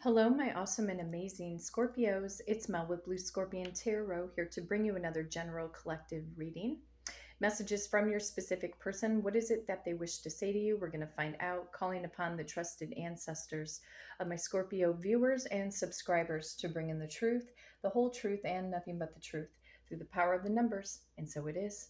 Hello, my awesome and amazing Scorpios. It's Mel with Blue Scorpion Tarot here to bring you another general collective reading. Messages from your specific person. What is it that they wish to say to you? We're going to find out, calling upon the trusted ancestors of my Scorpio viewers and subscribers to bring in the truth, the whole truth, and nothing but the truth through the power of the numbers. And so it is.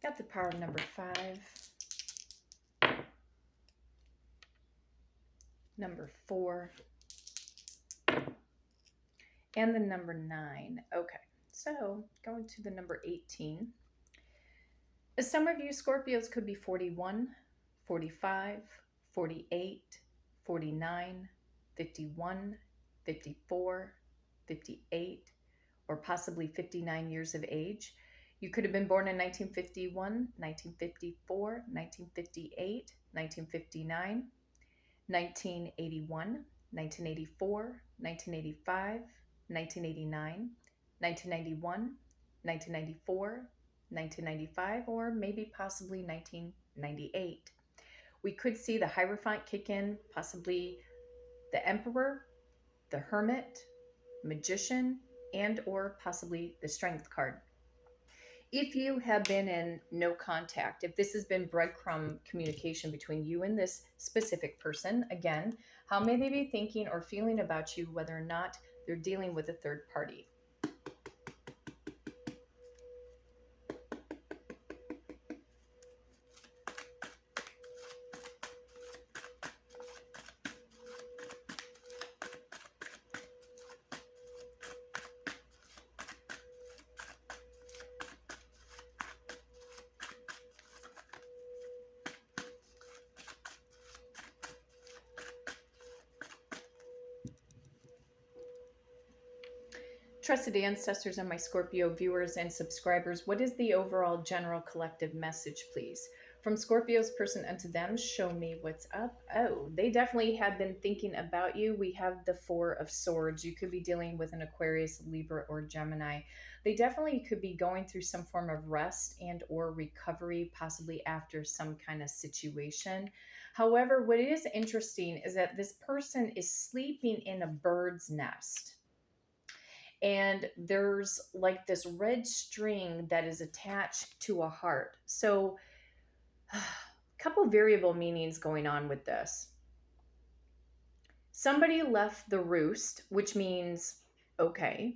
Got the power of number 5, number 4, and the number 9. Okay, so going to the number 18. Some of you Scorpios could be 41, 45, 48, 49, 51, 54, 58, or possibly 59 years of age. You could have been born in 1951, 1954, 1958, 1959, 1981, 1984, 1985, 1989, 1991, 1994, 1995, or maybe possibly 1998. We could see the Hierophant kick in, possibly the Emperor, the Hermit, Magician, and or possibly the Strength card. If you have been in no contact, if this has been breadcrumb communication between you and this specific person, again, how may they be thinking or feeling about you, whether or not they're dealing with a third party? Trusted ancestors and my Scorpio viewers and subscribers, what is the overall general collective message, please? From Scorpio's person unto them, show me what's up. Oh, they definitely have been thinking about you. We have the Four of Swords. You could be dealing with an Aquarius, Libra, or Gemini. They definitely could be going through some form of rest and or recovery, possibly after some kind of situation. However, what is interesting is that this person is sleeping in a bird's nest. And there's like this red string that is attached to a heart. So a couple variable meanings going on with this. Somebody left the roost, which means, okay,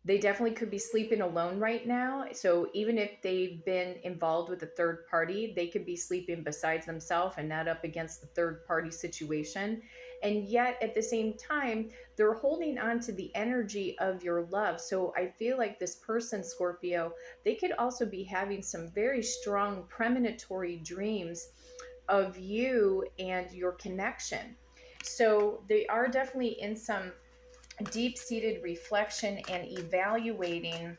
they definitely could be sleeping alone right now. So even if they've been involved with a third party, they could be sleeping besides themselves and not up against the third party situation. And yet at the same time, they're holding on to the energy of your love. So I feel like this person, Scorpio, they could also be having some very strong premonitory dreams of you and your connection. So they are definitely in some deep-seated reflection and evaluating,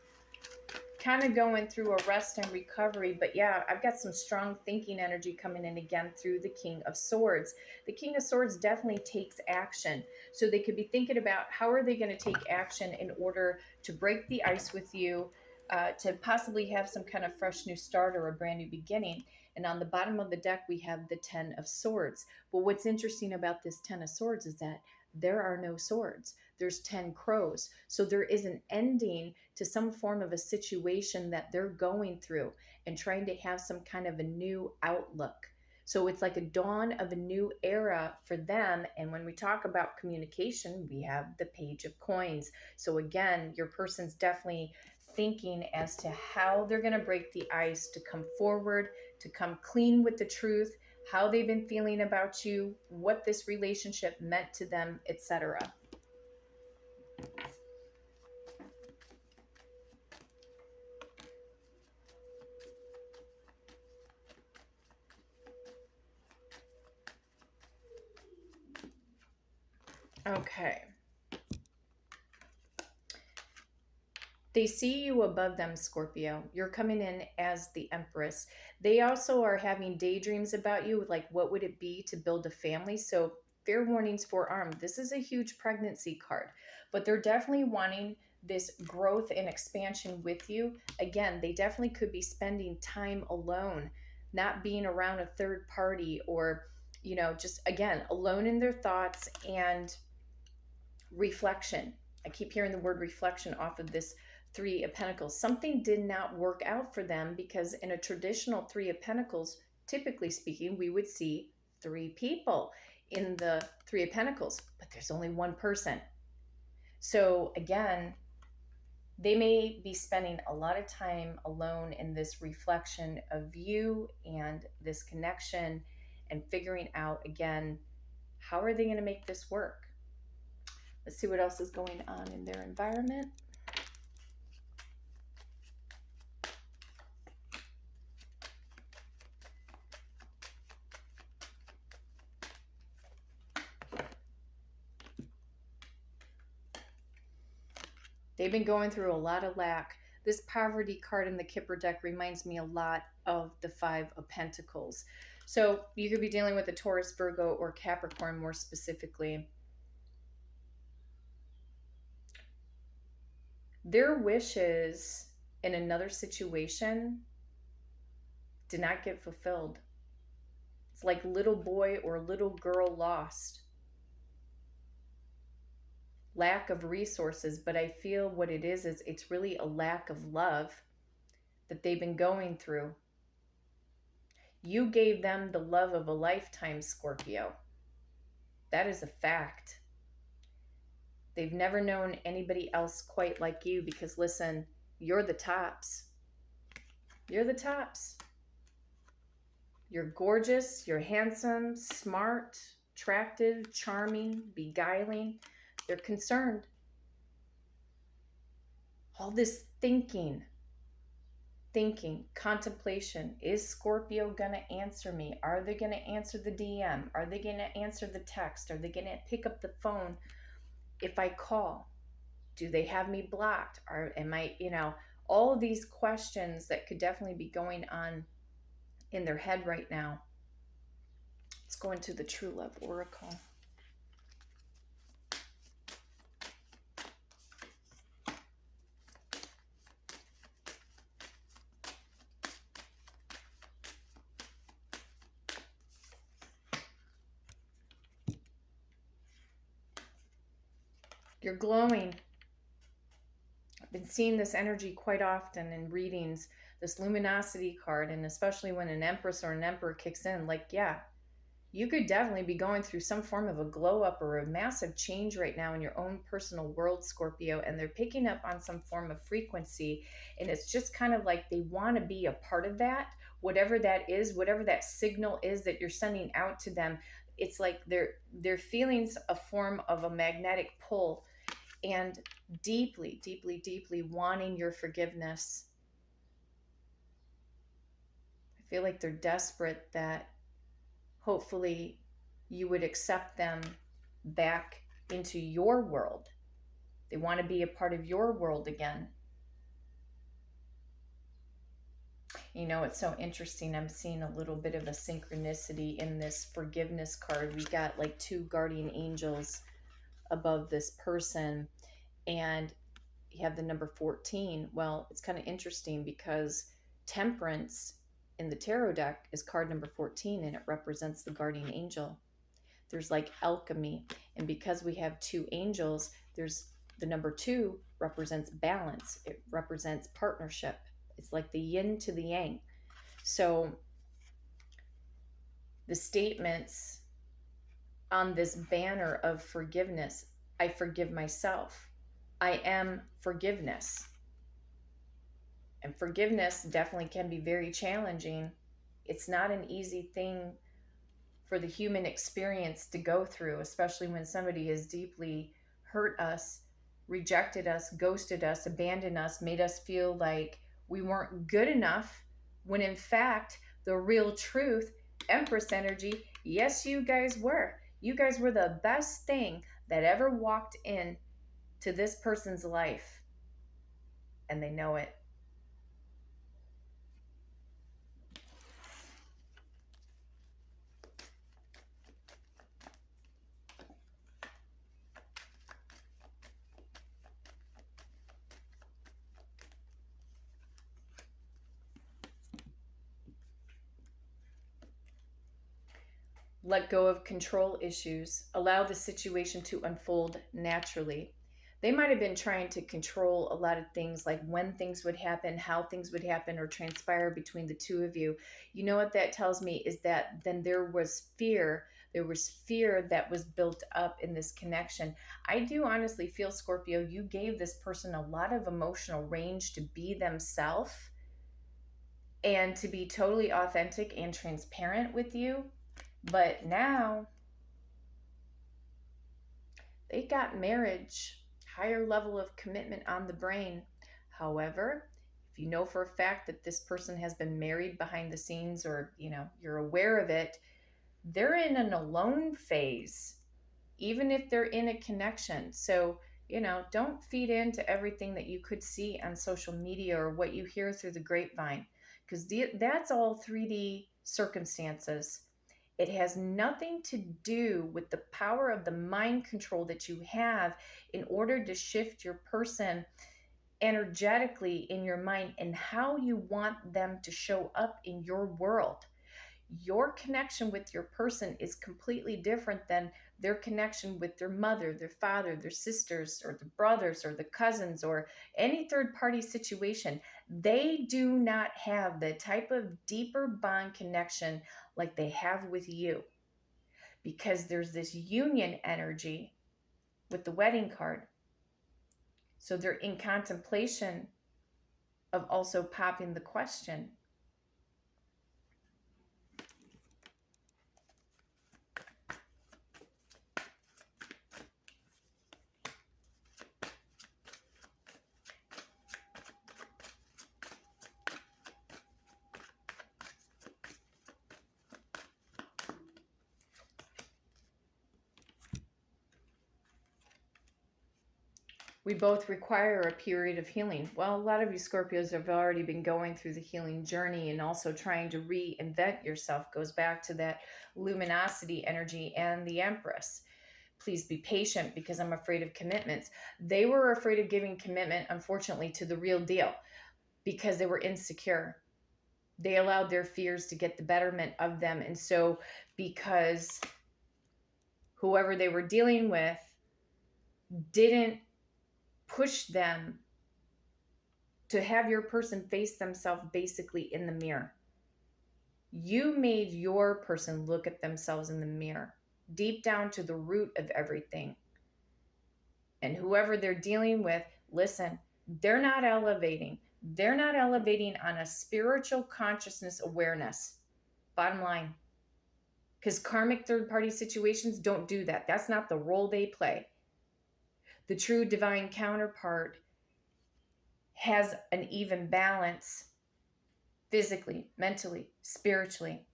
kind of going through a rest and recovery. But yeah, I've got some strong thinking energy coming in again through the King of Swords. The King of Swords definitely takes action. So they could be thinking about how are they going to take action in order to break the ice with you, to possibly have some kind of fresh new start or a brand new beginning. And on the bottom of the deck, we have the 10 of Swords. But what's interesting about this 10 of Swords is that there are no swords. There's 10 crows. So there is an ending to some form of a situation that they're going through and trying to have some kind of a new outlook. So it's like a dawn of a new era for them. And when we talk about communication, we have the Page of Coins. So again, your person's definitely thinking as to how they're going to break the ice, to come forward, to come clean with the truth, how they've been feeling about you, what this relationship meant to them, etc. Okay. They see you above them, Scorpio. You're coming in as the Empress. They also are having daydreams about you, like what would it be to build a family? So fair warnings, forearmed. This is a huge pregnancy card. but they're definitely wanting this growth and expansion with you. Again, they definitely could be spending time alone, not being around a third party, or, just again, alone in their thoughts and reflection. I keep hearing the word reflection off of this Three of Pentacles. Something did not work out for them, because in a traditional Three of Pentacles, typically speaking, we would see three people in the Three of Pentacles, but there's only one person. So again, they may be spending a lot of time alone in this reflection of you and this connection, and figuring out, again, how are they going to make this work? Let's see what else is going on in their environment. They've been going through a lot of lack. This poverty card in the Kipper deck reminds me a lot of the Five of Pentacles. So you could be dealing with a Taurus, Virgo, or Capricorn more specifically. Their wishes in another situation did not get fulfilled. It's like little boy or little girl lost. Lack of resources, but I feel what it is it's really a lack of love that they've been going through. You gave them the love of a lifetime, Scorpio. That is a fact. They've never known anybody else quite like you, because listen, you're the tops. You're the tops. You're gorgeous, you're handsome, smart, attractive, charming, beguiling. They're concerned. All this thinking, contemplation. Is Scorpio going to answer me? Are they going to answer the DM? Are they going to answer the text? Are they going to pick up the phone if I call? Do they have me blocked? Or am I, all of these questions that could definitely be going on in their head right now. Let's go into the True Love Oracle. You're glowing. I've been seeing this energy quite often in readings, this luminosity card, and especially when an Empress or an Emperor kicks in, like, yeah, you could definitely be going through some form of a glow up or a massive change right now in your own personal world, Scorpio, and they're picking up on some form of frequency, and it's just kind of like they want to be a part of that, whatever that is, whatever that signal is that you're sending out to them. It's like they're feeling a form of a magnetic pull, and deeply, deeply, deeply wanting your forgiveness. I feel like they're desperate that hopefully you would accept them back into your world. They want to be a part of your world again. It's so interesting. I'm seeing a little bit of a synchronicity in this forgiveness card. We got like two guardian angels above this person, and you have the number 14. Well, it's kind of interesting because Temperance in the tarot deck is card number 14, and it represents the guardian angel. There's like alchemy, and because we have two angels, there's the number 2 represents balance. It represents partnership. It's like the yin to the yang. So the statements on this banner of forgiveness: I forgive myself. I am forgiveness. And forgiveness definitely can be very challenging. It's not an easy thing for the human experience to go through, especially when somebody has deeply hurt us, rejected us, ghosted us, abandoned us, made us feel like we weren't good enough, when in fact, the real truth, Empress energy, yes, you guys were. You guys were the best thing that ever walked in to this person's life, and they know it. Let go of control issues. Allow the situation to unfold naturally. They might have been trying to control a lot of things, like when things would happen, how things would happen or transpire between the two of you. You know what that tells me is that then there was fear. There was fear that was built up in this connection. I do honestly feel, Scorpio, you gave this person a lot of emotional range to be themselves and to be totally authentic and transparent with you. But now they got marriage, higher level of commitment on the brain. However, if you know for a fact that this person has been married behind the scenes, or you're aware of it, they're in an alone phase, even if they're in a connection. So, don't feed into everything that you could see on social media or what you hear through the grapevine, because that's all 3D circumstances. It has nothing to do with the power of the mind control that you have in order to shift your person energetically in your mind and how you want them to show up in your world. Your connection with your person is completely different than their connection with their mother, their father, their sisters, or the brothers, or the cousins, or any third party situation. They do not have the type of deeper bond connection like they have with you, because there's this union energy with the wedding card. So they're in contemplation of also popping the question. We both require a period of healing. Well, a lot of you Scorpios have already been going through the healing journey, and also trying to reinvent yourself. Goes back to that luminosity energy and the Empress. Please be patient, because I'm afraid of commitments. They were afraid of giving commitment, unfortunately, to the real deal, because they were insecure. They allowed their fears to get the betterment of them. And so, because whoever they were dealing with didn't push them to have your person face themselves basically in the mirror. You made your person look at themselves in the mirror, deep down to the root of everything. And whoever they're dealing with, listen, they're not elevating. They're not elevating on a spiritual consciousness awareness. Bottom line. Because karmic third-party situations don't do that. That's not the role they play. The true divine counterpart has an even balance physically, mentally, spiritually.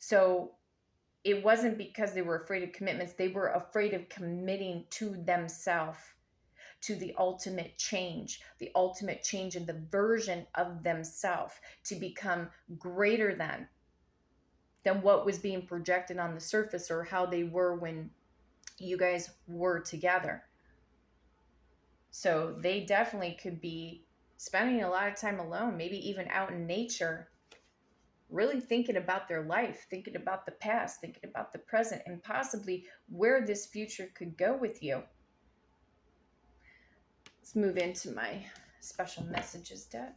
So it wasn't because they were afraid of commitments. They were afraid of committing to themselves, to the ultimate change in the version of themselves, to become greater than what was being projected on the surface, or how they were when you guys were together. So they definitely could be spending a lot of time alone, maybe even out in nature, really thinking about their life, thinking about the past, thinking about the present, and possibly where this future could go with you. Let's move into my special messages deck.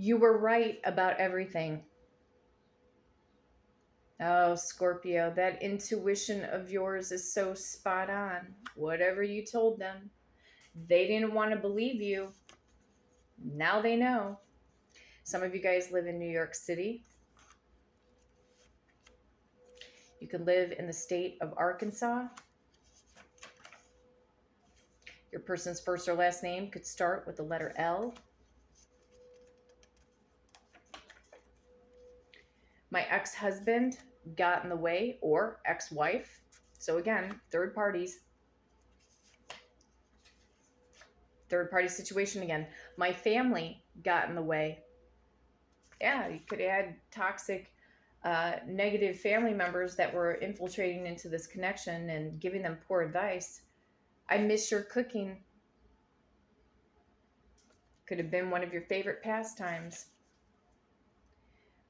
You were right about everything. Oh, Scorpio, that intuition of yours is so spot on. Whatever you told them, they didn't want to believe you. Now they know. Some of you guys live in New York City. You could live in the state of Arkansas. Your person's first or last name could start with the letter L. My ex-husband got in the way, or ex-wife. So again, third party situation again. My family got in the way. Yeah, you could add toxic, negative family members that were infiltrating into this connection and giving them poor advice. I miss your cooking. Could have been one of your favorite pastimes.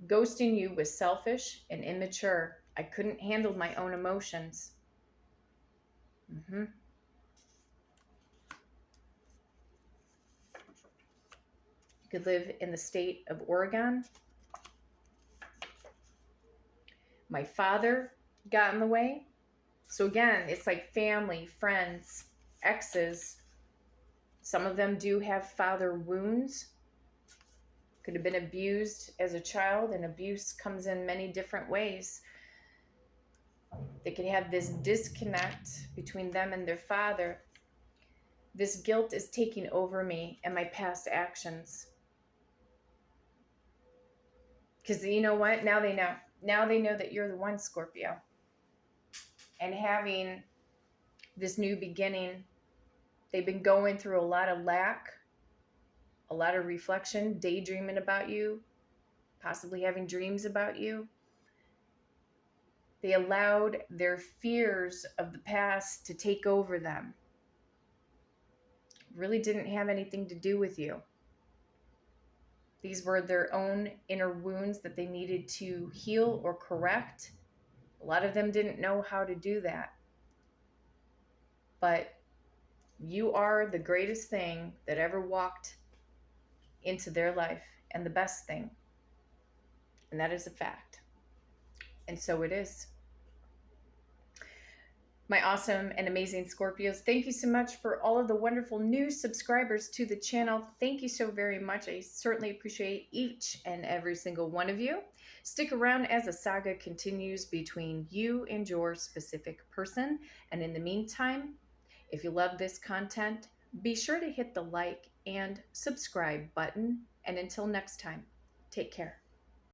Ghosting you was selfish and immature. I couldn't handle my own emotions. Mm-hmm. You could live in the state of Oregon. My father got in the way. So again, it's like family, friends, exes. Some of them do have father wounds. Could have been abused as a child, and abuse comes in many different ways. They could have this disconnect between them and their father. This guilt is taking over me and my past actions. Because you know what? Now they know. Now they know that you're the one, Scorpio. And having this new beginning, they've been going through a lot of lack, a lot of reflection, daydreaming about you, possibly having dreams about you. They allowed their fears of the past to take over them. Really didn't have anything to do with you. These were their own inner wounds that they needed to heal or correct. A lot of them didn't know how to do that. But you are the greatest thing that ever walked into their life, and the best thing. And that is a fact. And so it is. My awesome and amazing Scorpios, thank you so much for all of the wonderful new subscribers to the channel. Thank you so very much. I certainly appreciate each and every single one of you. Stick around as the saga continues between you and your specific person. And in the meantime, if you love this content, be sure to hit the like and subscribe button. And until next time, take care.